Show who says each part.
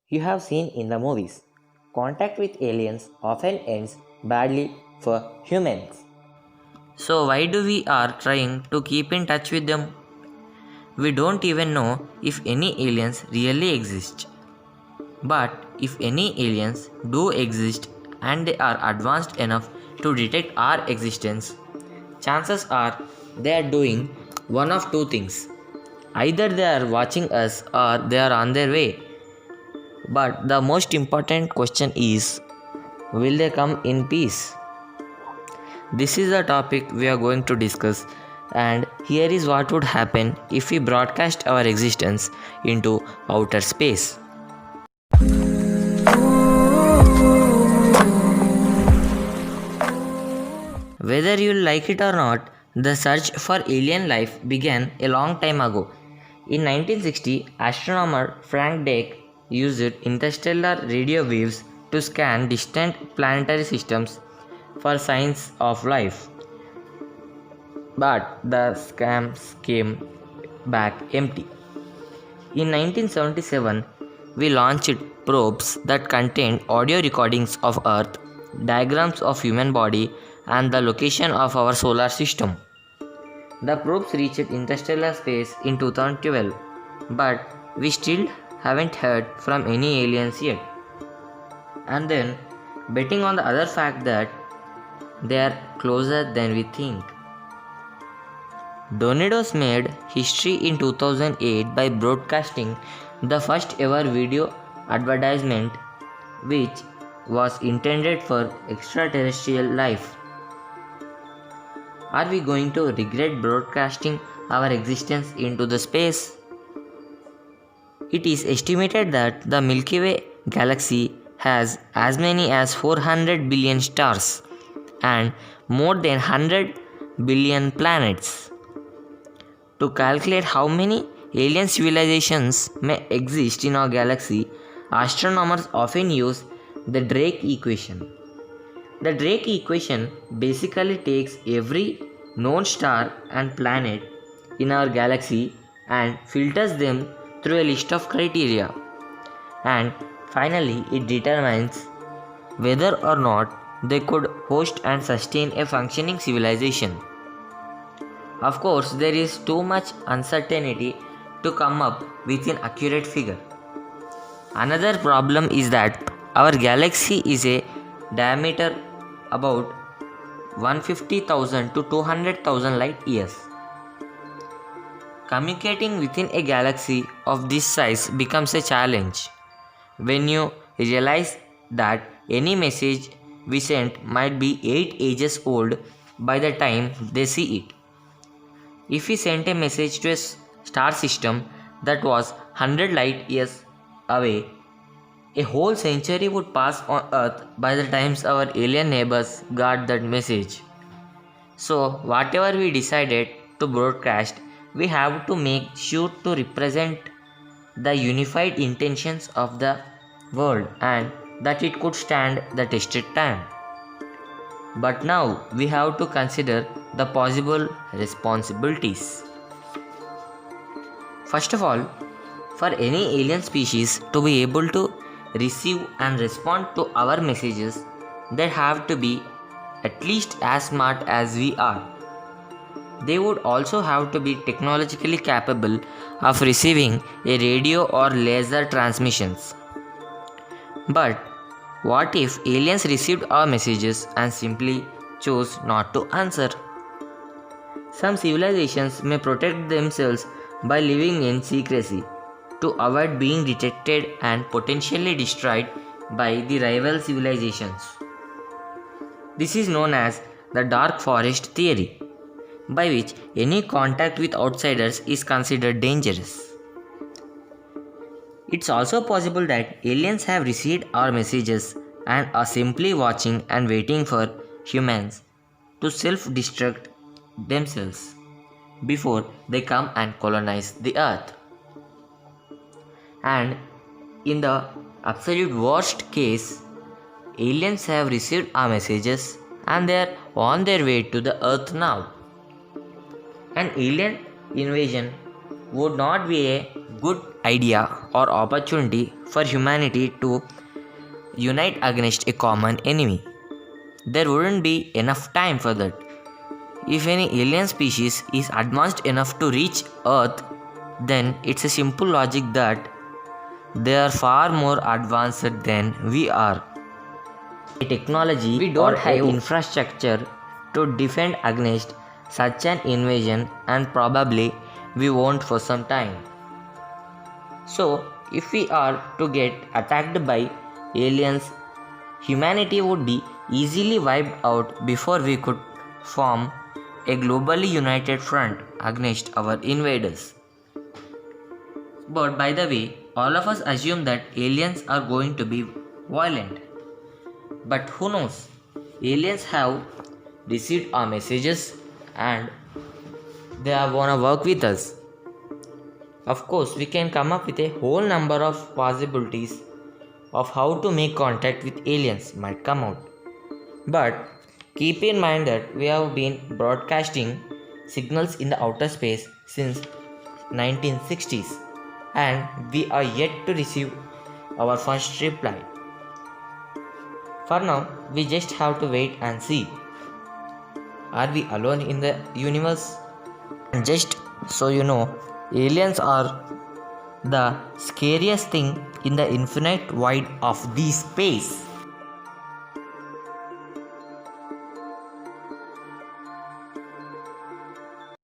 Speaker 1: you have seen in the movies. Contact with aliens often ends badly for humans.
Speaker 2: So why do we are trying to keep in touch with them? We don't even know if any aliens really exist. But if any aliens do exist and they are advanced enough to detect our existence, chances are they are doing one of two things. Either they are watching us or they are on their way. But the most important question is, will they come in peace? This is the topic we are going to discuss, and here is what would happen if we broadcast our existence into outer space. Whether you like it or not, the search for alien life began a long time ago. In 1960, astronomer Frank Drake used interstellar radio waves to scan distant planetary systems for signs of life. But the scams came back empty. In 1977, we launched probes that contained audio recordings of Earth, diagrams of human body, and the location of our solar system. The probes reached interstellar space in 2012, but we still haven't heard from any aliens yet. And then, betting on the other fact that they are closer than we think. Donidos made history in 2008 by broadcasting the first ever video advertisement which was intended for extraterrestrial life. Are we going to regret broadcasting our existence into the space? It is estimated that the Milky Way galaxy has as many as 400 billion stars and more than 100 billion planets. To calculate how many alien civilizations may exist in our galaxy, astronomers often use the Drake equation. The Drake equation basically takes every known star and planet in our galaxy and filters them through a list of criteria. And finally, it determines whether or not they could host and sustain a functioning civilization. Of course, there is too much uncertainty to come up with an accurate figure. Another problem is that our galaxy is a diameter about 150,000 to 200,000 light years. Communicating within a galaxy of this size becomes a challenge when you realize that any message we sent might be 8 ages old by the time they see it. If we sent a message to a star system that was 100 light years away, a whole century would pass on Earth by the time our alien neighbors got that message. So, whatever we decided to broadcast, we have to make sure to represent the unified intentions of the world and that it could stand the tested time. But now we have to consider the possible responsibilities. First of all, for any alien species to be able to receive and respond to our messages, they have to be at least as smart as we are. They would also have to be technologically capable of receiving a radio or laser transmissions. But what if aliens received our messages and simply chose not to answer? Some civilizations may protect themselves by living in secrecy to avoid being detected and potentially destroyed by the rival civilizations. This is known as the dark forest theory, by which any contact with outsiders is considered dangerous. It's also possible that aliens have received our messages and are simply watching and waiting for humans to self-destruct themselves before they come and colonize the earth. And in the absolute worst case, aliens have received our messages and they are on their way to the earth now. An alien invasion would not be a good idea or opportunity for humanity to unite against a common enemy. There wouldn't be enough time for that. If any alien species is advanced enough to reach Earth, then it's a simple logic that they are far more advanced than we are. A technology we don't have infrastructure to defend against such an invasion, and probably we won't for some time. So, if we are to get attacked by aliens, humanity would be easily wiped out before we could form a globally united front against our invaders. But by the way, all of us assume that aliens are going to be violent. But who knows? Aliens have received our messages and they are wanna work with us. Of course, we can come up with a whole number of possibilities of how to make contact with aliens might come out. But keep in mind that we have been broadcasting signals in the outer space since 1960s and we are yet to receive our first reply. For now, we just have to wait and see. Are we alone in the universe? And just so you know, aliens are the scariest thing in the infinite void of the space.